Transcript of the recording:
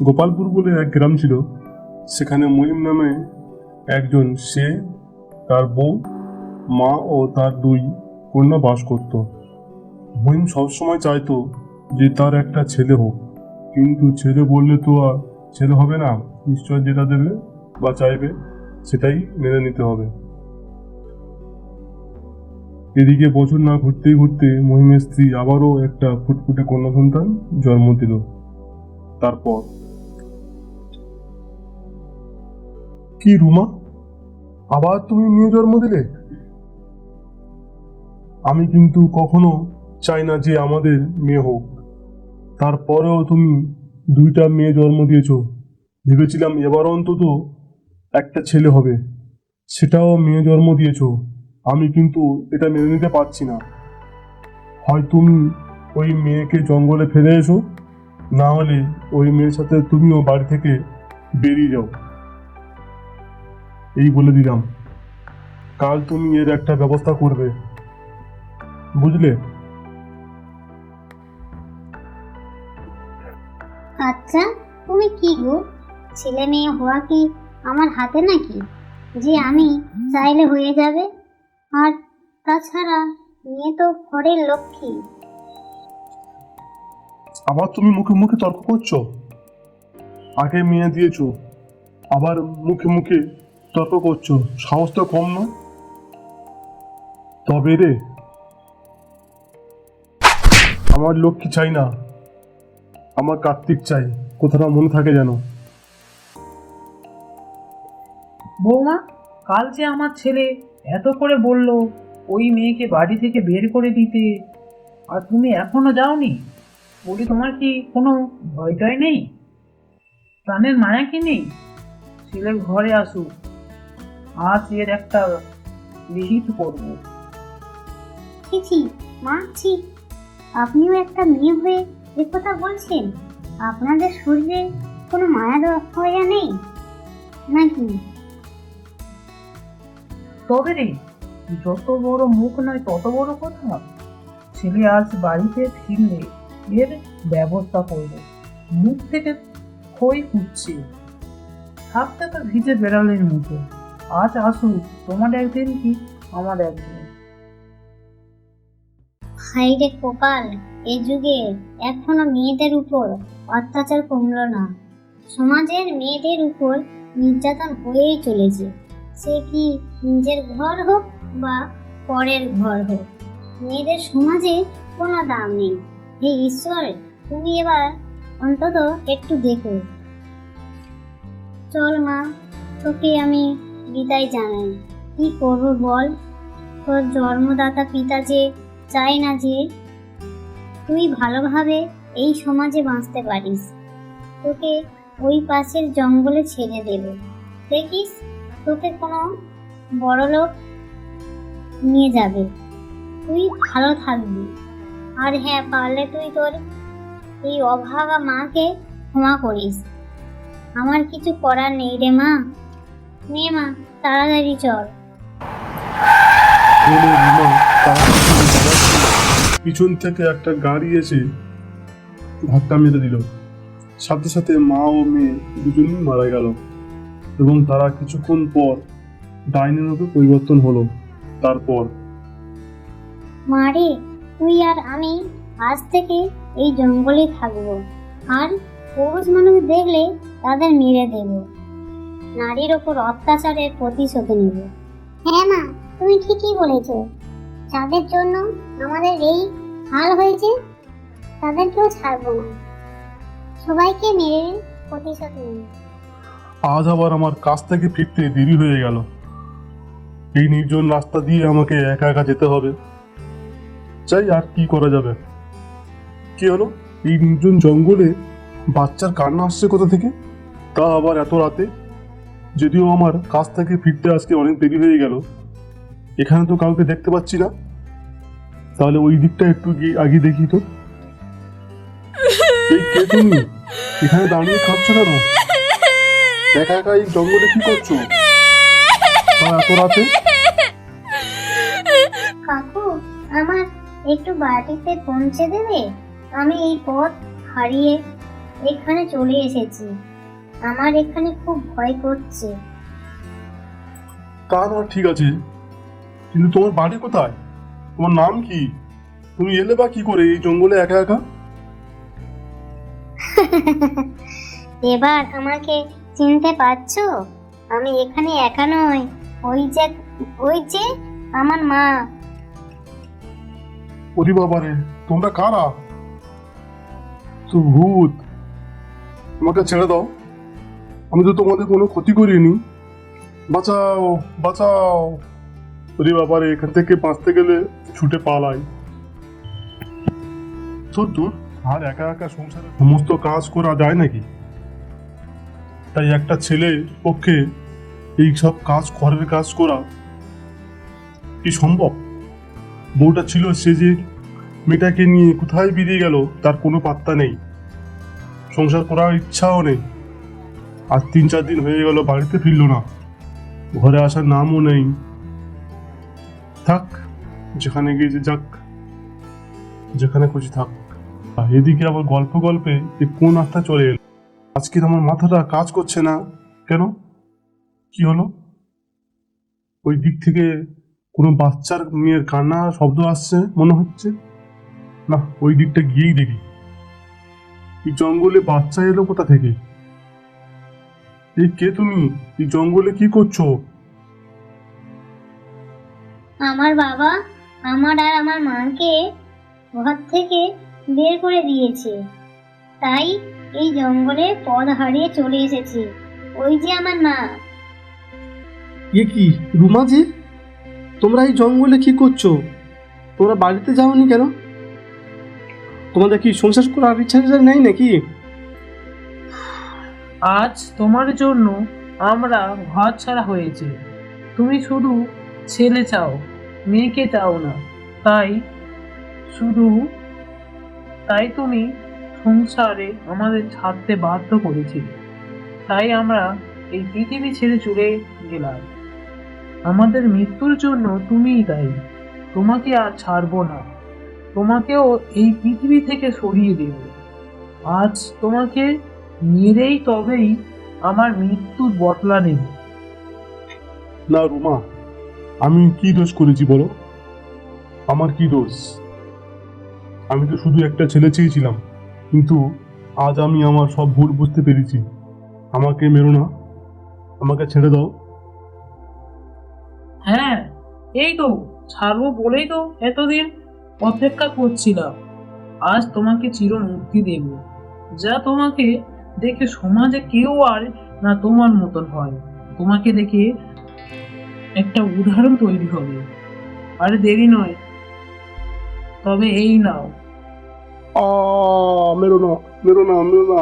গোপালপুর বলে এক গ্রাম ছিল। সেখানে মহিম নামে একজন, সে, তার বউ, মা ও তার দুই কন্যা বাস করত। মহিম সবসময় চাইতো যে তার একটা ছেলে হোক, কিন্তু ছেলে বললে তো আর ছেলে হবে না। ঈশ্বর যেটা দেবে বা চাইবে সেটাই মেনে নিতে হবে। এদিকে বছর না ঘুরতেই ঘুরতে মহিমের স্ত্রী আবারও একটা ফুটফুটে কন্যা সন্তান জন্ম দিল। তারপর কি রুমা, আবার তুমি মেয়ে জন্ম দিলে? আমি কিন্তু কখনো চাই না যে আমাদের মেয়ে হোক, তারপরেও তুমি দুইটা মেয়ে জন্ম দিয়েছো। ভেবেছিলাম এবার অন্তত একটা ছেলে হবে, সেটাও মেয়ে জন্ম দিয়েছো। আমি কিন্তু এটা মেনে নিতে পারছি না। হয় তুমি ওই মেয়েকে জঙ্গলে ফেলে এসো, না হলে ওই মেয়ের সাথে তুমিও বাড়ি থেকে বেরিয়ে যাও। এই বলে দিলাম, কাল তুমি এর একটা ব্যবস্থা করবে, বুঝলে? আচ্ছা, তুমি কি গো, ছেলে মেয়ে হওয়া কি আমার হাতে নাকি যে আমি চাইলে হয়ে যাবে? আর তাছাড়া মেয়ে তো ঘরের লক্ষ্মী। আবার তুমি মুখে মুখে তর্ক করছো। আগে মেয়ে দিয়েছো, আবার মুখে মুখে তর্ক করছো। সাহস তো কম না। তবে রে, আমার লক্ষ্মী চাই না, আমার কার্তিক চাই। কথাটা মনে থাকে যেন। বৌমা, কাল যে আমার ছেলে এত করে বলল ওই মেয়েকে বাড়ি থেকে বের করে দিতে, আর তুমি এখনো যাওনি? বলি, তোমার কি কোনো ভয়টাই নেই? প্রাণের মায়া কি নেই? ছেলে ঘরে আসুক, আজ এর একটা বিহিত করবো। ছি ছি, মা ছি, আপনিও একটা মেয়ে হয়ে এ কথা বলছেন? আপনাদের শরীরে কোনো মায়া দয়া নেই নাকি? তবে রে, যত বড় মুখ নয় তত বড় কথা। ছেলে আজ বাড়িতে ফিরলে এর ব্যবস্থা করবো। মুখ থেকে খই ফুটছে, হাতটা তো ভিজে বেড়ালের মতো। আজ আসুক, তোমার একদিন কি আমার একদিন। হাইরে কপাল, এ যুগে এখনো মেয়েদের উপর অত্যাচার কমলো না। সমাজের মেয়েদের উপর নির্যাতন হয়েই চলেছে, সে কি নিজের ঘর হোক বা পরের ঘর হোক। মেয়েদের সমাজে কোনো দাম নেই। হে ঈশ্বর, তুমি এবার অন্তত একটু দেখো। চল মা, তোকে আমি বিদায় জানাই। কি করবো বল, তোর জন্মদাতা পিতা যে চাই না যে তুই ভালোভাবে এই সমাজে বাঁচতে পারিস। তোকে ওই পাশের জঙ্গলে ছেড়ে দেবে, দেখিস তোকে কোনো বড় লোক নিয়ে যাবে, তুই ভালো থাকবি। আর হ্যাঁ, পারলে তুই তোর এই অভাগা মাকে ক্ষমা করিস। আমার কিছু করার নেই রে মা। নে মা, তাড়াতাড়ি চল। বলে রুমা তাড়াতাড়ি যাওয়ার পিছন থেকে একটা গাড়ি এসে ধাক্কা মেরে দিল। সাথে সাথে মা ও মেয়ে দুজনেই মারা গেল, এবং তারা কিছুক্ষণ পর ডাইনির রূপে পরিবর্তন হলো। তারপর মারে, তুই আর আমি আজ থেকে এই জঙ্গলে থাকবো, আর পুরুষ মানুষ দেখলে তাদের মেরে দেব। নারীর ওপর অত্যাচারের প্রতিশোধ নেব। হ্যাঁ মা, তুমি ঠিকই বলেছো। যাদের জন্য আমাদের এই হাল হয়েছে তাদেরকেও ছাড়বো না, সবাইকে মেরে প্রতিশোধ নেব। আজ আবার আমার কাছ থেকে ফিরতে দেরি হয়ে গেল। এই নির্জন রাস্তা দিয়ে আমাকে একা একা যেতে হবে। চাই, আর কি করা যাবে। কি হলো, এই নির্জন জঙ্গলে বাচ্চার কান্না আসছে কোথা থেকে, তা আবার এত রাতে? যদিও আমার কাছ থেকে ফিরতে আজকে অনেক দেরি হয়ে গেল, এখানে তো কাউকে দেখতে পাচ্ছি না। তাহলে ওই দিকটা একটু গিয়ে আগে দেখি তো। এই কে তুমি? এখানে দাঁড়িয়ে খাচ্ছ কেন? একা একা এই জঙ্গলে কি করছো এত রাতে? কাকু, আমার একটু বাড়িতে পৌঁছে দেবে? আমি এই পথ হারিয়ে এখানে চলে এসেছি। আমার এখানে খুব ভয় করছে। তা না ঠিক আছে, কিন্তু তোমার বাড়ি কোথায়? তোমার নাম কি? তুমি এলে বা কি করে এই জঙ্গলে একা একা? এবার আমাকে চিনতে পারছো? আমি এখানে একা নই। ওই যে আমার মা। ওরে বাবারে, তোমরা কারা? তো ভূত, আমাকে ছেড়ে দাও। আমি তো তোমাদের কোনো ক্ষতি করিনি। বাঁচাও, বাঁচাও। ওরে বাবারে, এখান থেকে বাঁচতে গেলে ছুটে পালাই। দূর, আর একা একা সংসারে সমস্ত কাজ করা যায় নাকি? তাই একটা ছেলের পক্ষে এই সব কাজ, ঘরের কাজ করা কি সম্ভব? বউটা ছিল, সে যে মেয়েটাকে নিয়ে কোথায় বেরিয়ে গেল তার কোনো পাত্তা নেই। সংসার করার ইচ্ছাও নেই। আজ 3-4 দিন হয়ে গেল, বাড়িতে ফিরলো না, ঘরে আসার নামও নেই। থাক, যেখানে গিয়েছে যাক, যেখানে খুশি থাক। আর এদিকে আবার গল্প গল্পে যে কোন আত্মা চলে এলো। আজকে আমার মাথাটা কাজ করছে না কেন? কি হলো? ওই দিক থেকে কোনো বাচ্চার মেয়ের কান্না শব্দ আসছে মনে হচ্ছে। না, ওই দিকটা গিয়েই দেখি। এই জঙ্গলে বাচ্চা এলো কোথা থেকে? এই কে তুমি? এই জঙ্গলে কি করছো? আমার বাবা আমার আর আমার মাকে ঘর থেকে বের করে দিয়েছে, তাই এই জঙ্গলে পথ হারিয়ে চলে এসেছি। ওই যে আমার মা। এ কি রুমাজি, তোমরা এই জঙ্গলে কি করছো? তোমরা বাড়িতে যাওনি কেন? তোমাদের কি সংসার করার ইচ্ছা নেই নাকি? আজ তোমার জন্য আমরা ঘর ছাড়া হয়েছে। তুমি শুধু ছেলে চাও, মেয়েকে চাও না। তাই শুধু তাই তুমি সংসারে আমাদের ছাড়তে বাধ্য করেছিলে। তাই আমরা এই পৃথিবী ছেড়ে চলে গেলাম। আমাদের মৃত্যুর জন্য তুমিই দায়ী। তোমাকে আর ছাড়বো না। তোমাকেও এই পৃথিবী থেকে সরিয়ে দেব। আজ তোমাকে মেরেই তবেই আমার মৃত্যুর বদলা নেব। না রুমা, আমি কি দোষ করেছি বলো? আমার কি দোষ? আমি তো শুধু একটা ছেলে চেয়েছিলাম, কিন্তু আজ আমি আমার সব ভুল বুঝতে পেরেছি। আমাকে মেরো না, আমাকে ছেড়ে দাও। হ্যাঁ, এই তো ছাড়বো বলেই তো এতদিন অপেক্ষা করছিলাম। আজ তোমাকে চির মুক্তি দেব। যা তোমাকে দেখে সমাজে কেউ আর না তোমার মতন হয়। তোমাকে দেখে একটা উদাহরণ তৈরি হবে। আর দেরি নয়, তবে এই নাও। মেরো না, মেরো না, মেরো না।